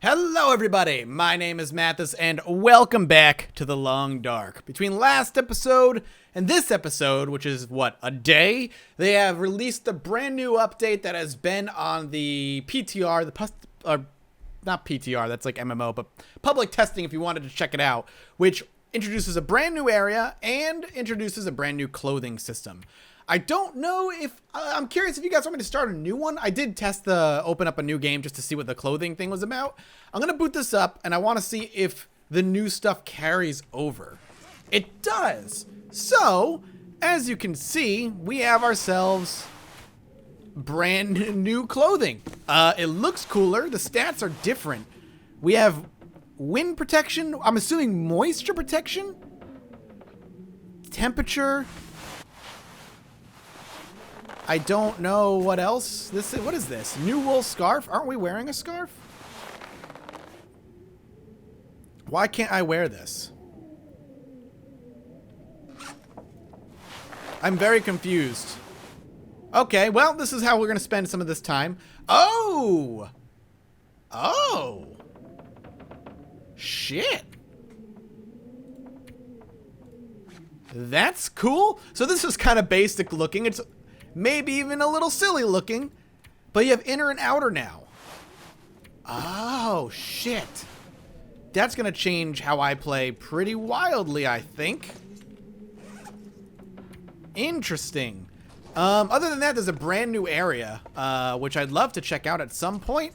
Hello everybody, my name is Mathis and welcome back to The Long Dark. Between last episode and this episode, which is what, a day, they have released a brand new update that has been on the PTR, not PTR, that's like MMO, but public testing if you wanted to check it out, which introduces a brand new area and introduces a brand new clothing system. I don't know if, I'm curious if you guys want me to start a new one. I did open up a new game just to see what the clothing thing was about. I'm going to boot this up and I want to see if the new stuff carries over. It does. So, as you can see, we have ourselves brand new clothing. It looks cooler. The stats are different. We have wind protection. I'm assuming moisture protection. Temperature. I don't know what else. What is this? New wool scarf? Aren't we wearing a scarf? Why can't I wear this? I'm very confused. Okay, well, this is how we're going to spend some of this time. Oh! Oh! Shit. That's cool. So this is kind of basic looking. It's maybe even a little silly looking, but you have inner and outer now. Oh, shit. That's going to change how I play pretty wildly, I think. Interesting. Other than that, there's a brand new area, which I'd love to check out at some point,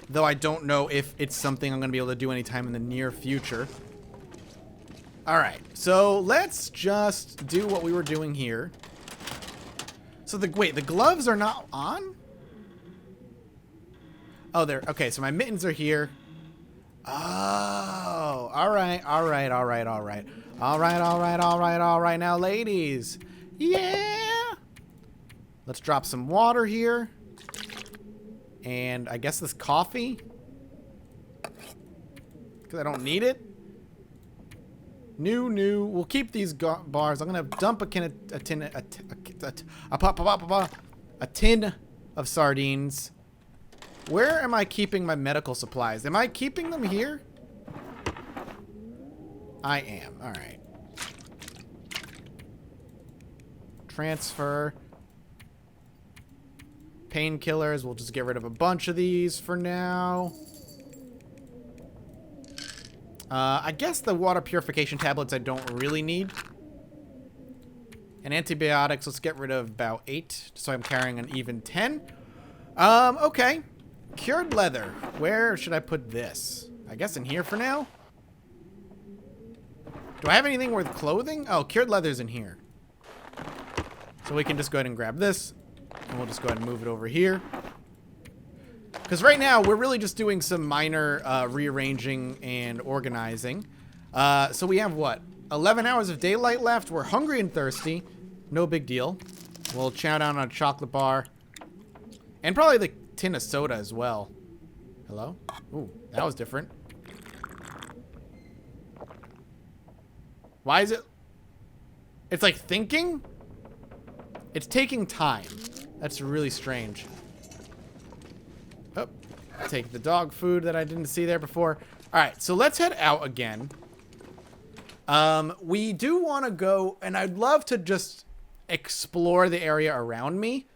though I don't know if it's something I'm going to be able to do anytime in the near future. All right, so let's just do what we were doing here. So the gloves are not on? Oh, they're okay. So my mittens are here. Oh, all right. Now, ladies, yeah. Let's drop some water here, and I guess this coffee because I don't need it. New. We'll keep these bars. I'm gonna dump a tin of sardines. Where am I keeping my medical supplies? Am I keeping them here? I am. All right. Transfer. Painkillers. We'll just get rid of a bunch of these for now. I guess the water purification tablets I don't really need. And antibiotics, let's get rid of about 8, so I'm carrying an even 10. Okay. Cured leather. Where should I put this? I guess in here for now? Do I have anything worth clothing? Oh, cured leather's in here. So we can just go ahead and grab this. And we'll just go ahead and move it over here. Because right now, we're really just doing some minor rearranging and organizing. So we have, what, 11 hours of daylight left. We're hungry and thirsty. No big deal. We'll chow down on a chocolate bar. And probably the tin of soda as well. Hello? Ooh, that was different. Why is it? It's like thinking? It's taking time. That's really strange. Oh, take the dog food that I didn't see there before. All right, so let's head out again. We do want to go, and I'd love to just explore the area around me,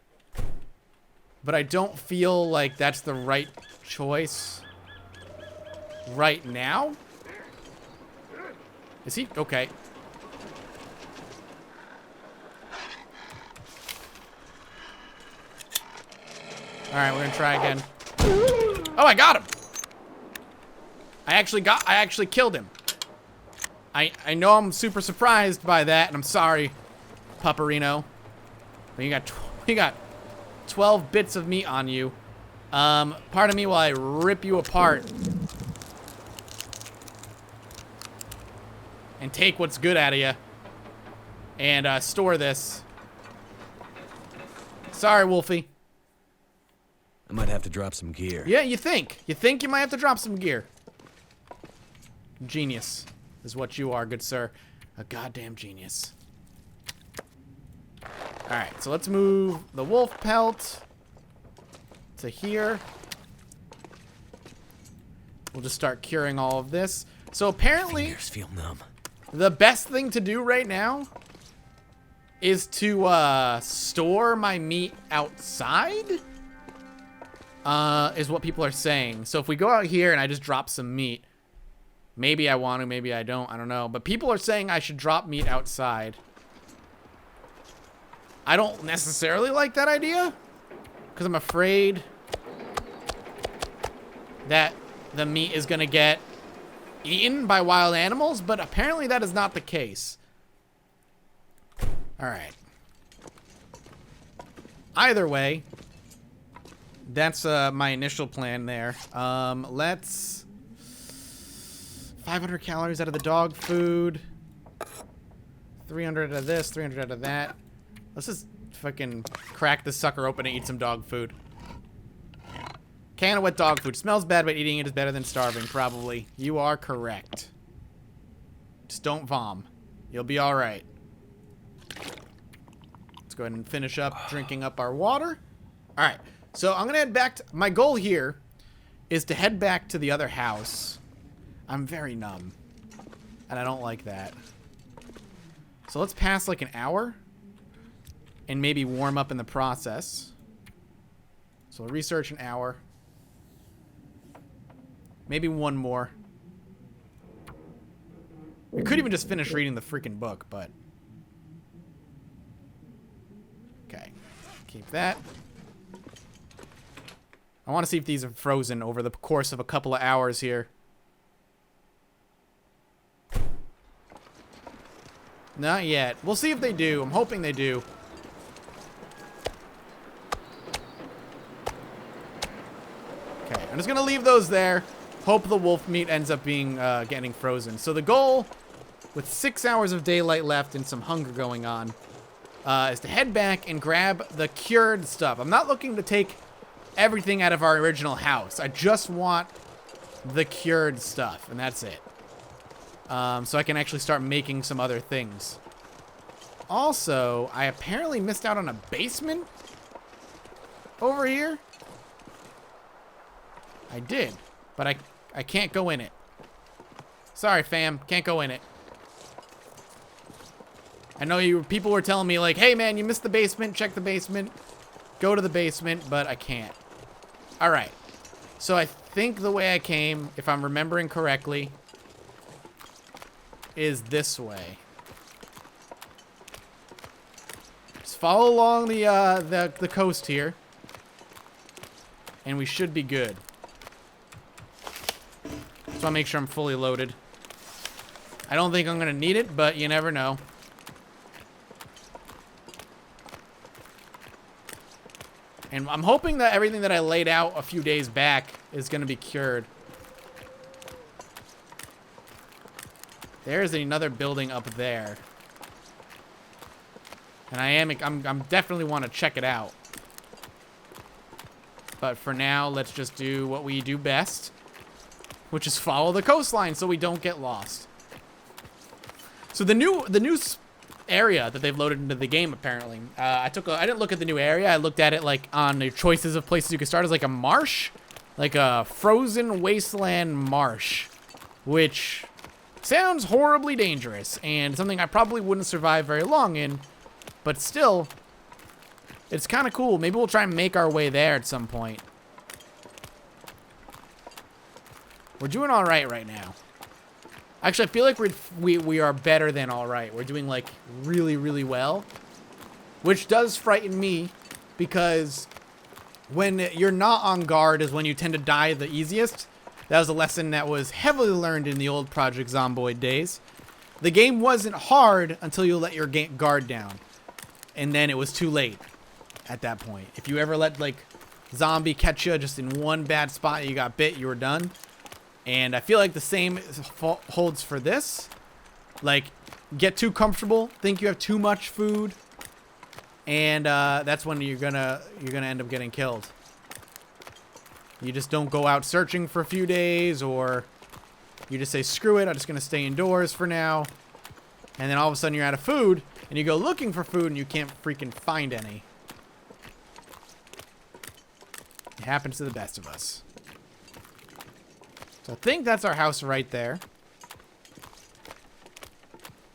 but I don't feel like that's the right choice right now. Is he? Okay. All right, we're gonna try again. Oh, I got him. I actually killed him. I know I'm super surprised by that, and I'm sorry, Pupperino. But you got 12 bits of meat on you. Pardon me while I rip you apart and take what's good out of you and store this. Sorry, Wolfie. I might have to drop some gear. Yeah, you think. You think you might have to drop some gear. Genius is what you are, good sir. A goddamn genius. Alright, so let's move the wolf pelt to here. We'll just start curing all of this. So apparently, Fingers feel numb. the best thing to do right now is to store my meat outside, is what people are saying. So if we go out here and I just drop some meat, maybe I want to, maybe I don't know. But people are saying I should drop meat outside. I don't necessarily like that idea, because I'm afraid that the meat is going to get eaten by wild animals, but apparently that is not the case. All right. Either way, that's my initial plan there. Let's 500 calories out of the dog food, 300 out of this, 300 out of that. Let's just fucking crack this sucker open and eat some dog food. Can of wet dog food. Smells bad, but eating it is better than starving, probably. You are correct. Just don't vom. You'll be all right. Let's go ahead and finish up drinking up our water. All right. So I'm going to head back to... My goal here is to head back to the other house. I'm very numb. And I don't like that. So let's pass like an hour. And maybe warm up in the process. So we'll research an hour. Maybe one more. We could even just finish reading the freaking book, but... Okay. Keep that. I want to see if these are frozen over the course of a couple of hours here. Not yet. We'll see if they do. I'm hoping they do. Okay, I'm just going to leave those there. Hope the wolf meat ends up being getting frozen. So the goal, with 6 hours of daylight left and some hunger going on, is to head back and grab the cured stuff. I'm not looking to take everything out of our original house. I just want the cured stuff, and that's it. So I can actually start making some other things. Also, I apparently missed out on a basement over here. I did, but I can't go in it. Sorry, fam, can't go in it. I know people were telling me like, hey man, you missed the basement, check the basement, go to the basement, but I can't. All right, so I think the way I came, if I'm remembering correctly, is this way. Just follow along the coast here, and we should be good. So I'll make sure I'm fully loaded. I don't think I'm gonna need it, but you never know. And I'm hoping that everything that I laid out a few days back is gonna be cured. There's another building up there. And I'm definitely want to check it out. But for now, let's just do what we do best, which is follow the coastline so we don't get lost. So the new area that they've loaded into the game, apparently. I didn't look at the new area. I looked at it like on the choices of places you could start as like a marsh, like a frozen wasteland marsh, which sounds horribly dangerous and something I probably wouldn't survive very long in, but still, it's kind of cool. Maybe we'll try and make our way there at some point. We're doing all right now. Actually, I feel like we are better than all right. We're doing like really, really well, which does frighten me because when you're not on guard is when you tend to die the easiest. That was a lesson that was heavily learned in the old Project Zomboid days. The game wasn't hard until you let your guard down, and then it was too late at that point. If you ever let like zombie catch you just in one bad spot and you got bit, you were done. And I feel like the same holds for this. Like, get too comfortable, think you have too much food, and that's when you're gonna end up getting killed. You just don't go out searching for a few days, or you just say, screw it, I'm just gonna stay indoors for now. And then all of a sudden you're out of food, and you go looking for food and you can't freaking find any. It happens to the best of us. So I think that's our house right there.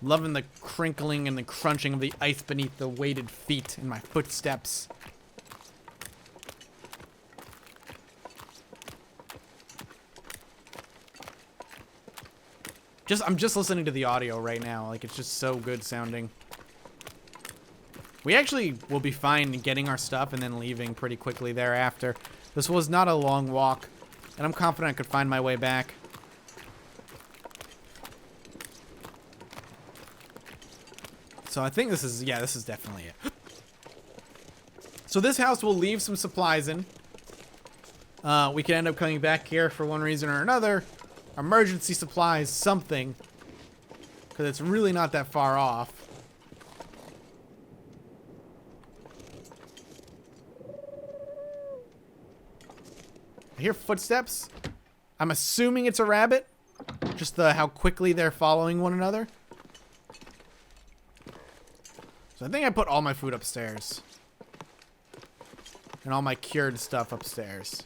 Loving the crinkling and the crunching of the ice beneath the weighted feet in my footsteps. I'm just listening to the audio right now. Like, it's just so good sounding. We actually will be fine getting our stuff and then leaving pretty quickly thereafter. This was not a long walk, and I'm confident I could find my way back. So I think this is, yeah, this is definitely it. So this house will leave some supplies in. We could end up coming back here for one reason or another. Emergency supplies, something. Because it's really not that far off. I hear footsteps. I'm assuming it's a rabbit. Just how quickly they're following one another. So I think I put all my food upstairs. And all my cured stuff upstairs.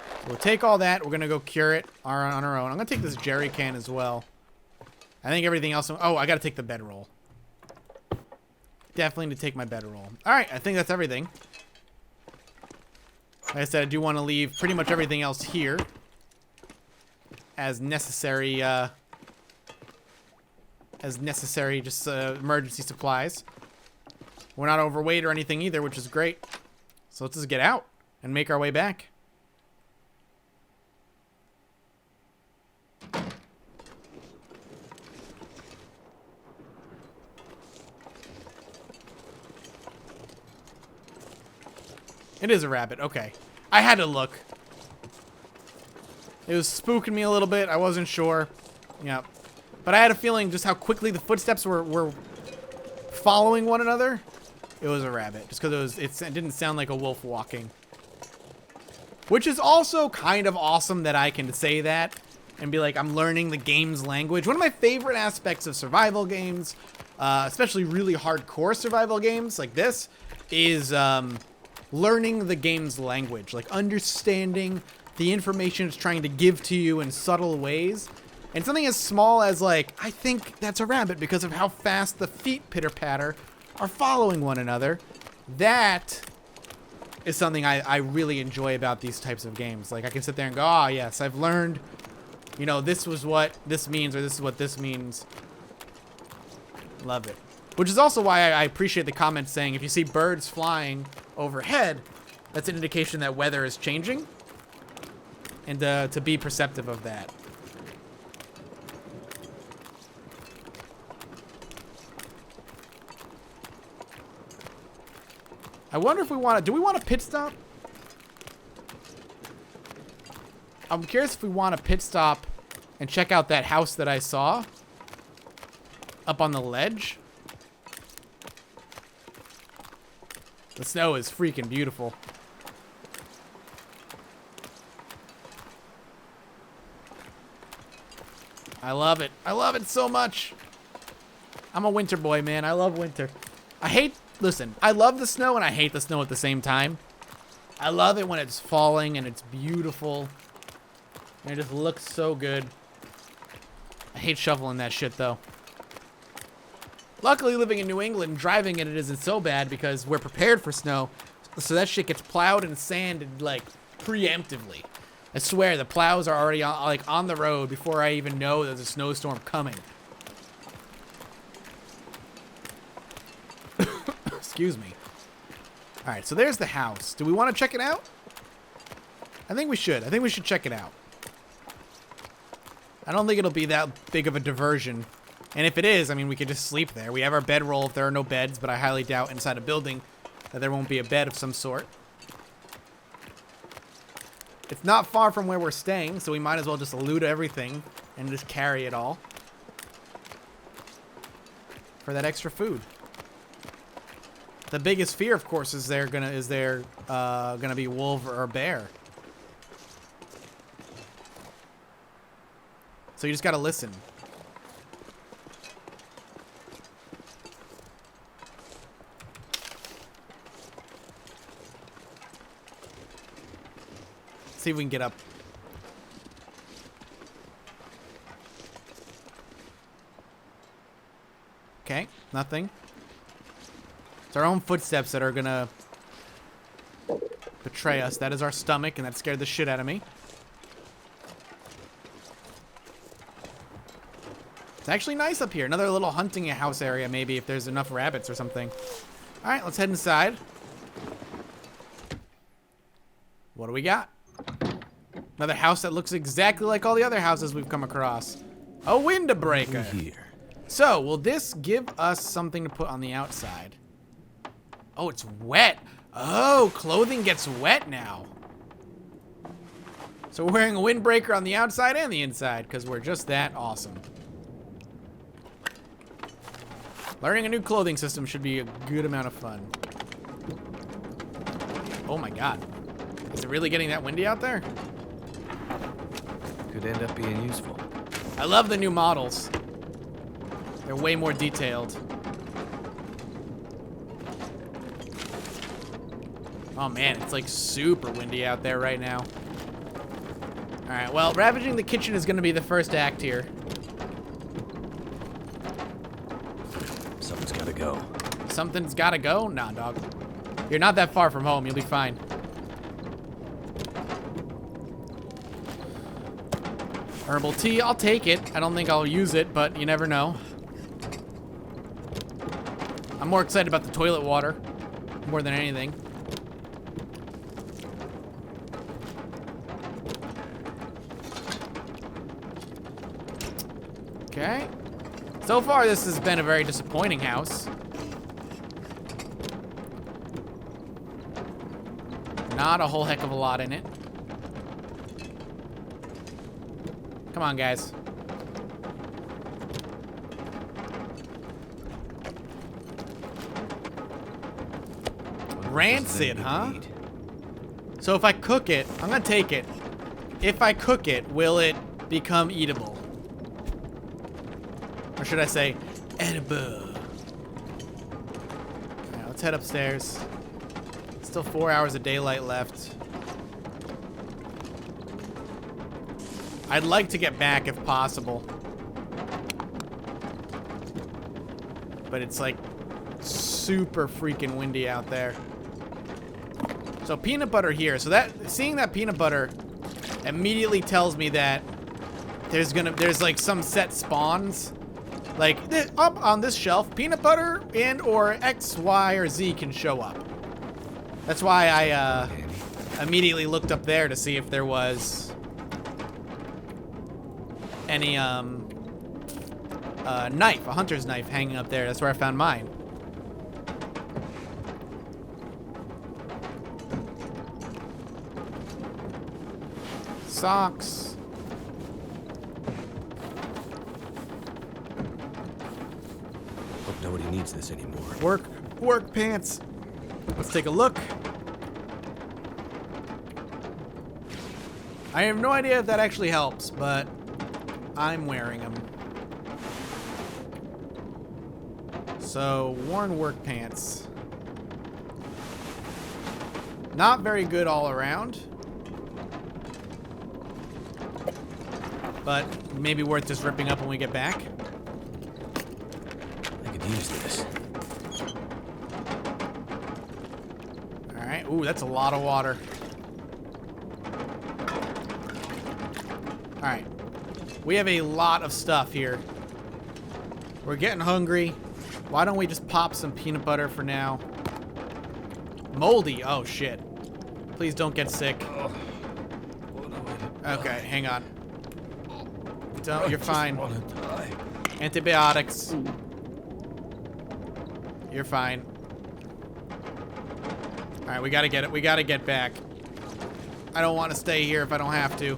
So we'll take all that. We're going to go cure it on our own. I'm going to take this jerry can as well. I think everything else... Oh, I got to take the bedroll. Definitely need to take my bedroll. Alright, I think that's everything. Like I said, I do want to leave pretty much everything else here. As necessary, just emergency supplies. We're not overweight or anything either, which is great. So let's just get out and make our way back. It is a rabbit. Okay. I had to look. It was spooking me a little bit. I wasn't sure. Yeah. But I had a feeling just how quickly the footsteps were following one another. It was a rabbit. Just because it didn't sound like a wolf walking. Which is also kind of awesome that I can say that and be like, I'm learning the game's language. One of my favorite aspects of survival games, especially really hardcore survival games like this, is learning the game's language. Like understanding the information it's trying to give to you in subtle ways. And something as small as like, I think that's a rabbit because of how fast the feet pitter-patter are following one another. That is something I really enjoy about these types of games. Like I can sit there and go, oh yes, I've learned, you know, this was what this means or this is what this means. Love it. Which is also why I appreciate the comments saying if you see birds flying overhead, that's an indication that weather is changing. And to be perceptive of that. I wonder if we want to... Do we want a pit stop? I'm curious if we want a pit stop and check out that house that I saw up on the ledge. The snow is freaking beautiful. I love it. I love it so much. I'm a winter boy, man. I love winter. Listen, I love the snow and I hate the snow at the same time. I love it when it's falling and it's beautiful. And it just looks so good. I hate shoveling that shit, though. Luckily, living in New England, driving in it isn't so bad because we're prepared for snow. So that shit gets plowed and sanded, like, preemptively. I swear, the plows are already on the road before I even know there's a snowstorm coming. Excuse me. Alright, so there's the house. Do we want to check it out? I think we should. I think we should check it out. I don't think it'll be that big of a diversion. And if it is, I mean, we could just sleep there. We have our bedroll if there are no beds, but I highly doubt inside a building that there won't be a bed of some sort. It's not far from where we're staying, so we might as well just loot everything and just carry it all for that extra food. The biggest fear, of course, is there gonna be wolf or bear. So you just gotta listen. see if we can get up. Okay, nothing. It's our own footsteps that are gonna betray us. That is our stomach, and that scared the shit out of me. It's actually nice up here. Another little hunting house area, maybe, if there's enough rabbits or something. All right, let's head inside. What do we got? Another house that looks exactly like all the other houses we've come across. A window breaker. Here. So, will this give us something to put on the outside? Oh, it's wet. Oh, clothing gets wet now. So we're wearing a windbreaker on the outside and the inside because we're just that awesome. Learning a new clothing system should be a good amount of fun. Oh my god. Is it really getting that windy out there? Could end up being useful. I love the new models. They're way more detailed. Oh man, it's like super windy out there right now. Alright, well, ravaging the kitchen is going to be the first act here. Something's gotta go. Something's gotta go? Nah, dog. You're not that far from home. You'll be fine. Herbal tea, I'll take it. I don't think I'll use it, but you never know. I'm more excited about the toilet water more than anything. Okay. So far, this has been a very disappointing house. Not a whole heck of a lot in it. Come on, guys. Rancid, huh? So if I cook it, I'm gonna take it. If I cook it, will it become eatable? Or should I say, edible? Alright, let's head upstairs. Still 4 hours of daylight left. I'd like to get back if possible. But it's like super freaking windy out there. So peanut butter here. So that seeing that peanut butter immediately tells me that there's like some set spawns. Like up on this shelf, peanut butter and or X, Y, or Z can show up. That's why I immediately looked up there to see if there was any knife, a hunter's knife hanging up there. That's where I found mine. Socks. Hope nobody needs this anymore. Work pants. Let's take a look. I have no idea if that actually helps, but I'm wearing them. So, worn work pants. Not very good all around. But maybe worth just ripping up when we get back. I could use this. Alright, ooh, that's a lot of water. Alright. We have a lot of stuff here. We're getting hungry. Why don't we just pop some peanut butter for now? Moldy, oh shit. Please don't get sick. Okay, hang on. Don't, you're fine. Antibiotics. You're fine. Alright, we gotta get it. We gotta get back. I don't want to stay here if I don't have to.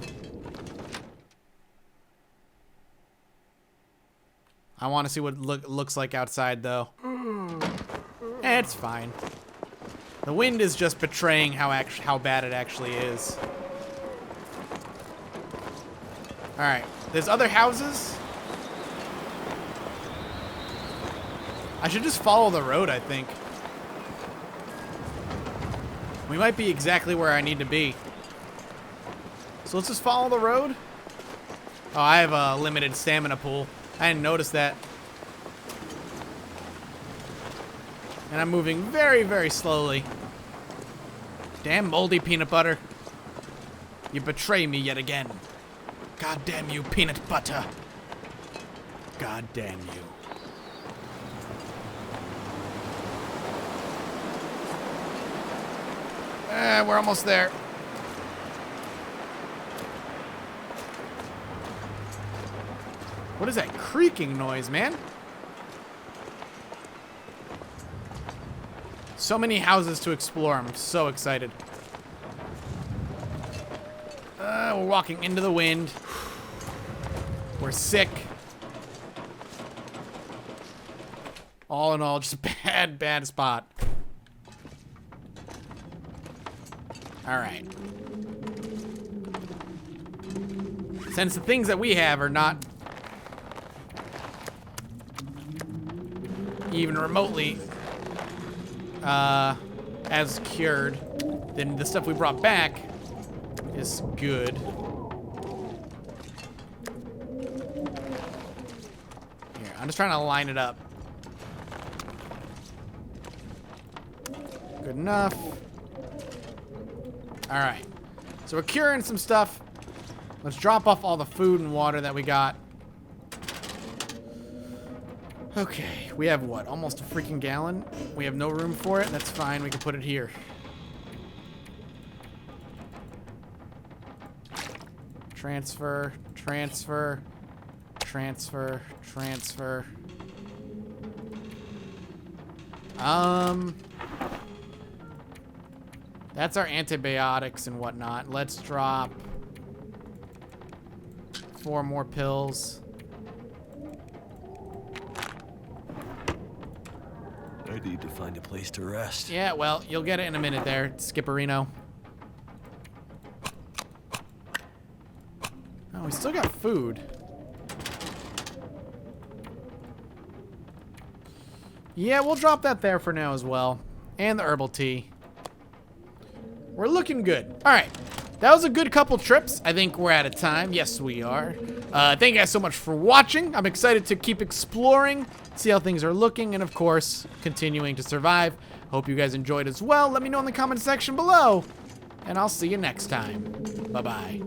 I want to see what looks like outside, though. It's fine. The wind is just betraying how bad it actually is. Alright. There's other houses. I should just follow the road, I think. We might be exactly where I need to be. So let's just follow the road. Oh, I have a limited stamina pool. I didn't notice that. And I'm moving very, very slowly. Damn moldy peanut butter. You betray me yet again. God damn you, peanut butter. God damn you. We're almost there. What is that creaking noise, man? So many houses to explore. I'm so excited. We're walking into the wind. We're sick. All in all, just a bad spot. All right. Since the things that we have are not even remotely as cured, then the stuff we brought back is good. Here, I'm just trying to line it up. Good enough. All right. So we're curing some stuff. Let's drop off all the food and water that we got. Okay, we have what? Almost a freaking gallon. We have no room for it. That's fine. We can put it here. Transfer, transfer, transfer, transfer. That's our antibiotics and whatnot. Let's drop 4 more pills. I need to find a place to rest. Yeah, well, you'll get it in a minute there, Skipperino. Oh, we still got food. Yeah, we'll drop that there for now as well. And the herbal tea. We're looking good. All right. That was a good couple trips. I think we're out of time. Yes, we are. Thank you guys so much for watching. I'm excited to keep exploring, see how things are looking, and of course, continuing to survive. Hope you guys enjoyed as well. Let me know in the comment section below, and I'll see you next time. Bye-bye.